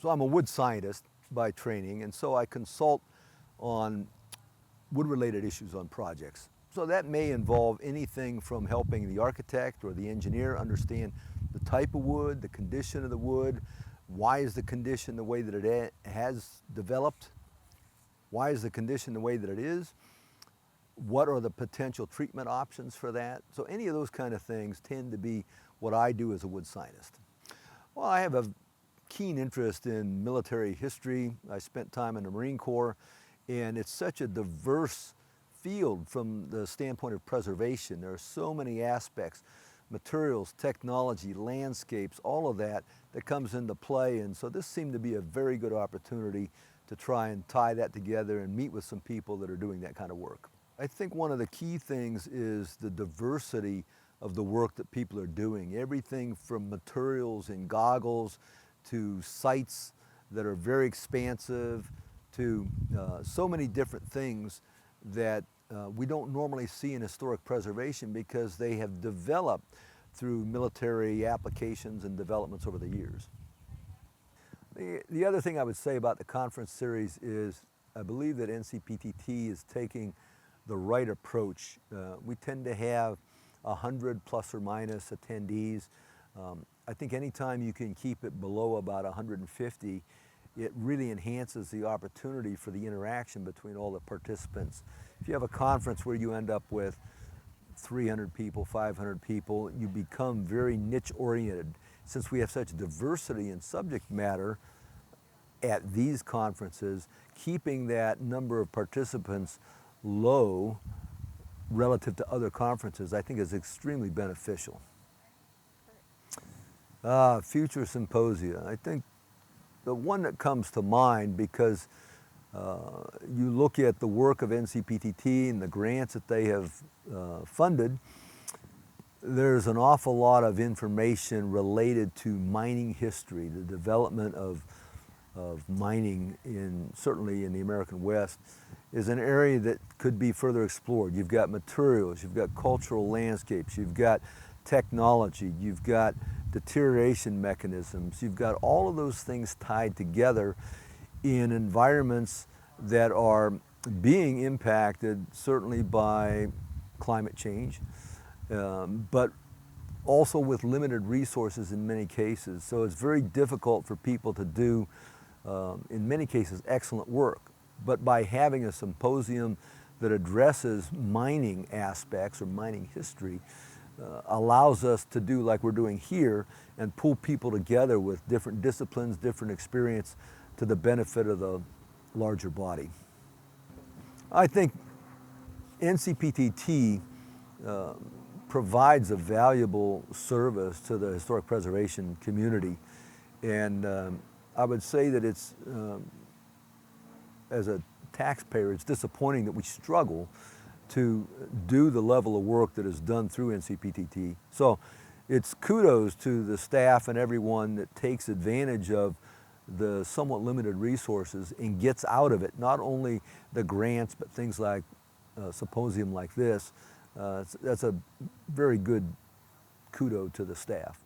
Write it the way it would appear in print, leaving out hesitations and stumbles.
So I'm a wood scientist by training, and so I consult on wood-related issues on projects. So that may involve anything from helping the architect or the engineer understand the type of wood, the condition of the wood, why is the condition the way that it has developed, why is the condition the way that it is, what are the potential treatment options for that. So any of those kind of things tend to be what I do as a wood scientist. Well, I have a keen interest in military history. I spent time in the Marine Corps, and it's such a diverse field from the standpoint of preservation. There are so many aspects, materials, technology, landscapes, all of that comes into play. And so this seemed to be a very good opportunity to try and tie that together and meet with some people that are doing that kind of work. I think one of the key things is the diversity of the work that people are doing. Everything from materials and goggles to sites that are very expansive to so many different things that we don't normally see in historic preservation because they have developed through military applications and developments over the years. The other thing I would say about the conference series is I believe that NCPTT is taking the right approach. We tend to have 100 plus or minus attendees. I think anytime you can keep it below about 150, it really enhances the opportunity for the interaction between all the participants. If you have a conference where you end up with 300 people, 500 people, you become very niche oriented. Since we have such diversity in subject matter at these conferences, keeping that number of participants low relative to other conferences, I think is extremely beneficial. Future symposia. I think the one that comes to mind because you look at the work of NCPTT and the grants that they have funded, there's an awful lot of information related to mining history, the development of mining certainly in the American West is an area that could be further explored. You've got materials, you've got cultural landscapes, you've got technology, you've got deterioration mechanisms, you've got all of those things tied together in environments that are being impacted certainly by climate change, but also with limited resources in many cases. So it's very difficult for people to do, in many cases, excellent work. But by having a symposium that addresses mining aspects or mining history, allows us to do like we're doing here and pull people together with different disciplines, different experience to the benefit of the larger body. I think NCPTT provides a valuable service to the historic preservation community, and I would say that it's as a taxpayer, it's disappointing that we struggle to do the level of work that is done through NCPTT. So it's kudos to the staff and everyone that takes advantage of the somewhat limited resources and gets out of it not only the grants, but things like a symposium like this. That's a very good kudo to the staff.